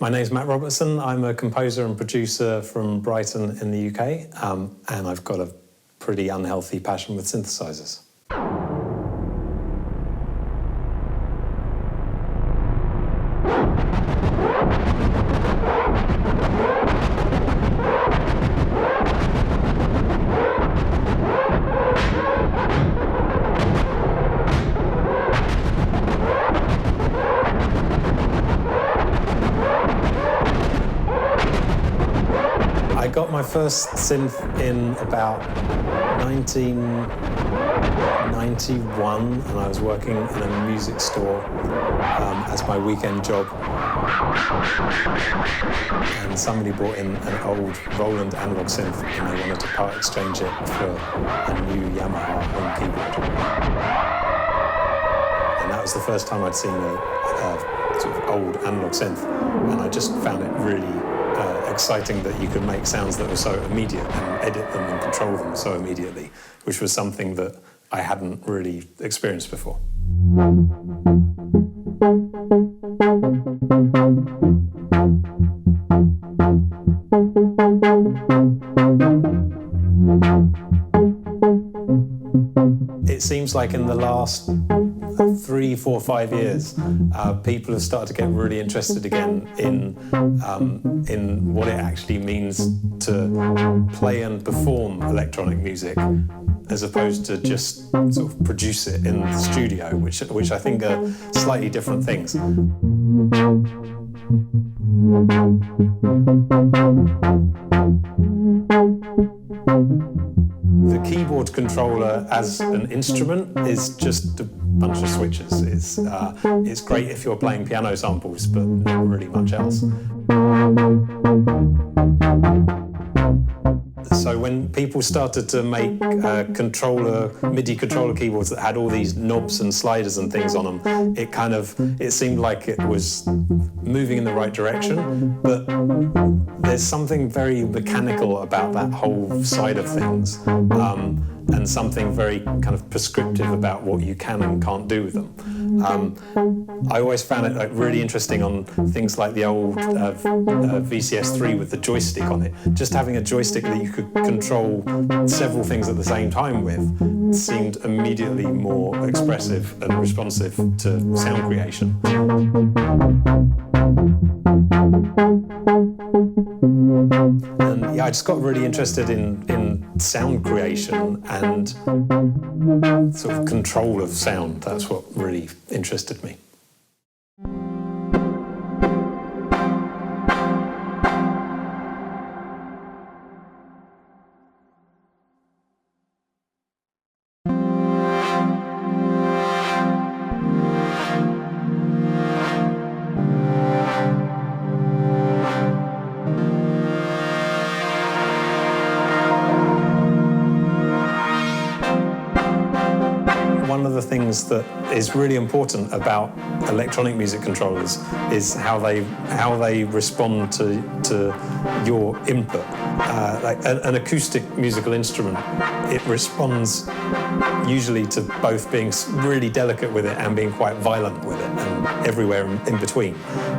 My name's Matt Robertson. I'm a composer and producer from Brighton in the UK, and I've got a pretty unhealthy passion with synthesizers. I got my first synth in about 1991, and I was working in a music store as my weekend job. And somebody brought in an old Roland analog synth, and they wanted to part exchange it for a new Yamaha home keyboard. And that was the first time I'd seen a sort of old analog synth, and I just found it really exciting that you could make sounds that were so immediate and edit them and control them so immediately, which was something that I hadn't really experienced before. It seems like in the last 3, 4, 5 years, people have started to get really interested again in what it actually means to play and perform electronic music, as opposed to just sort of produce it in the studio, which I think are slightly different things. The keyboard controller as an instrument is just a bunch of switches. It's great if you're playing piano samples, but not really much else. So when people started to make MIDI controller keyboards that had all these knobs and sliders and things on them, it seemed like it was moving in the right direction, but there's something very mechanical about that whole side of things, and something very kind of prescriptive about what you can and can't do with them. I always found it really interesting on things like the old VCS3 with the joystick on it. Just having a joystick that you could control several things at the same time with seemed immediately more expressive and responsive to sound creation. And yeah, I just got really interested in sound creation and sort of control of sound. That's what really interested me. One of the things that is really important about electronic music controllers is how they respond to your input. Like an acoustic musical instrument, it responds usually to both being really delicate with it and being quite violent with it, and everywhere in between.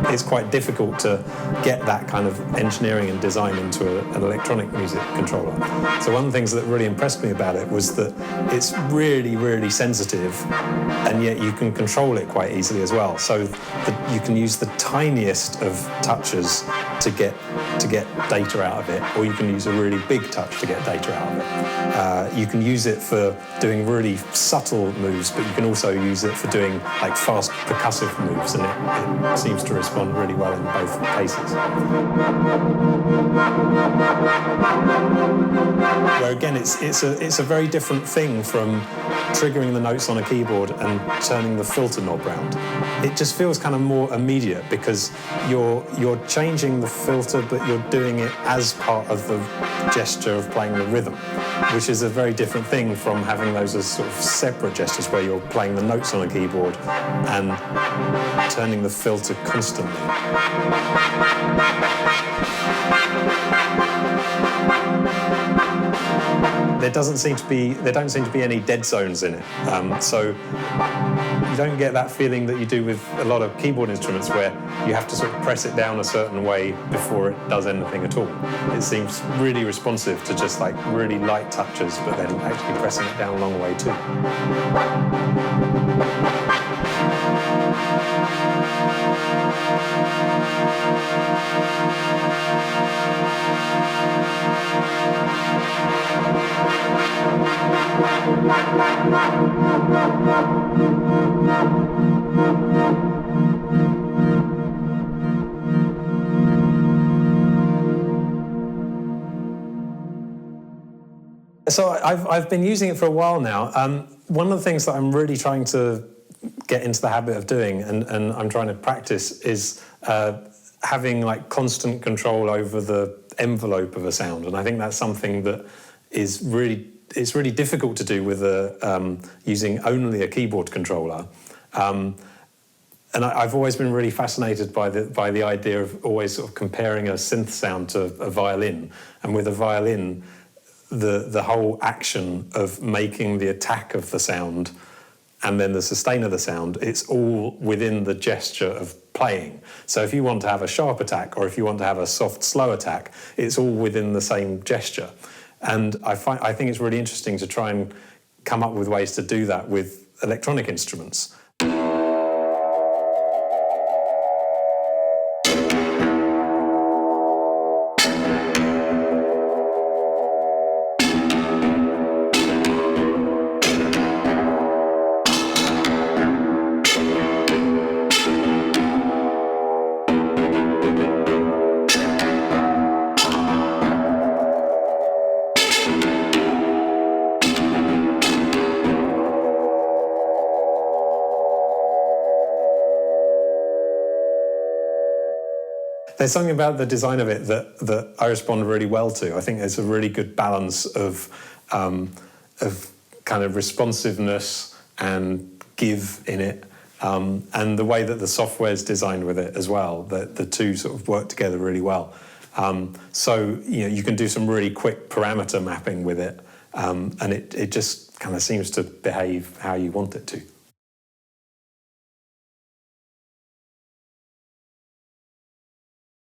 It's quite difficult to get that kind of engineering and design into an electronic music controller. So one of the things that really impressed me about it was that it's really, really sensitive, and yet you can control it quite easily as well. So you can use the tiniest of touches to get data out of it, or you can use a really big touch to get data out of it. You can use it for doing really subtle moves, but you can also use it for doing like fast percussive moves, and it seems to respond really well in both cases. Where again, it's a very different thing from triggering the notes on a keyboard and turning the filter knob round. It just feels kind of more immediate because you're changing the filter, but you're doing it as part of the gesture of playing the rhythm, which is a very different thing from having those as sort of separate gestures where you're playing the notes on a keyboard and turning the filter constantly. There don't seem to be any dead zones in it. So you don't get that feeling that you do with a lot of keyboard instruments where you have to sort of press it down a certain way before it does anything at all. It seems really responsive to just like really light touches, but then actually pressing it down a long way too. So I've been using it for a while now. One of the things that I'm really trying to get into the habit of doing, and I'm trying to practice, is having like constant control over the envelope of a sound. And I think that's something that is really, it's really difficult to do with using only a keyboard controller. And I've always been really fascinated by the idea of always sort of comparing a synth sound to a violin. And with a violin, the whole action of making the attack of the sound and then the sustain of the sound, it's all within the gesture of playing. So if you want to have a sharp attack or if you want to have a soft, slow attack, it's all within the same gesture. And I think it's really interesting to try and come up with ways to do that with electronic instruments. There's something about the design of it that I respond really well to. I think there's a really good balance of kind of responsiveness and give in it, and the way that the software's designed with it as well. The two sort of work together really well. So you can do some really quick parameter mapping with it, and it just kind of seems to behave how you want it to.